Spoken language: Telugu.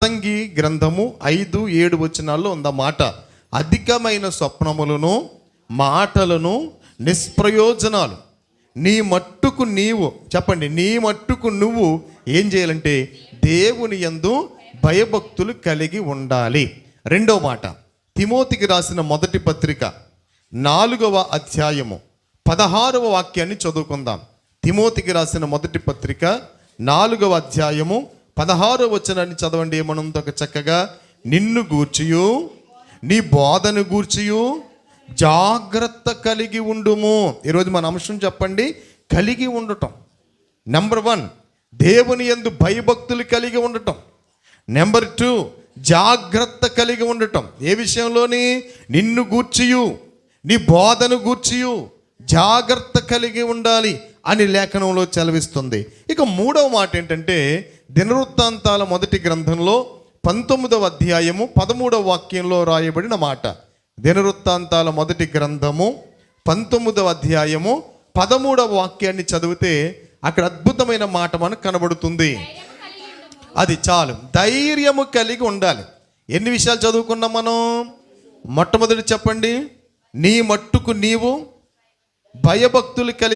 ప్రసంగి గ్రంథము 5-7 వచనాల్లో ఉందన్నమాట. అధికమైన స్వప్నములను మాటలను నిష్ప్రయోజనాలు నీ మట్టుకు నీవు చెప్పండి, నీ మట్టుకు నువ్వు ఏం చేయాలంటే దేవుని యందు భయభక్తులు కలిగి ఉండాలి. రెండో మాట, తిమోతికి రాసిన మొదటి పత్రిక 4వ అధ్యాయము 16వ వాక్యాన్ని చదువుకుందాం. తిమోతికి రాసిన మొదటి పత్రిక 4వ అధ్యాయము 16వ వచనాన్ని చదవండి. ఏమనుందో చక్కగా, నిన్ను గూర్చియు నీ బోధను గూర్చియు జాగ్రత్త కలిగి ఉండుము. ఈరోజు మన అంశం చెప్పండి, కలిగి ఉండటం. నెంబర్ 1 దేవుని యందు భయభక్తులు కలిగి ఉండటం. నెంబర్ 2 జాగ్రత్త కలిగి ఉండటం. ఏ విషయంలోని? నిన్ను గూర్చియు నీ బోధను గూర్చియు జాగ్రత్త కలిగి ఉండాలి అని లేఖనంలో చదివిస్తుంది. ఇక మూడవ మాట ఏంటంటే, దినవృత్తాంతాల మొదటి గ్రంథంలో 19వ అధ్యాయము 13వ వాక్యంలో రాయబడిన మాట. దినవృత్తాంతాల మొదటి గ్రంథము 19వ అధ్యాయము 13వ వాక్యాన్ని చదివితే అక్కడ అద్భుతమైన మాట మనకు కనబడుతుంది. అది చాలు, ధైర్యము కలిగి ఉండాలి. ఎన్ని విషయాలు చదువుకున్నాం మనం? మొట్టమొదటి చెప్పండి, నీ మట్టుకు నీవు భయభక్తులు కలిగి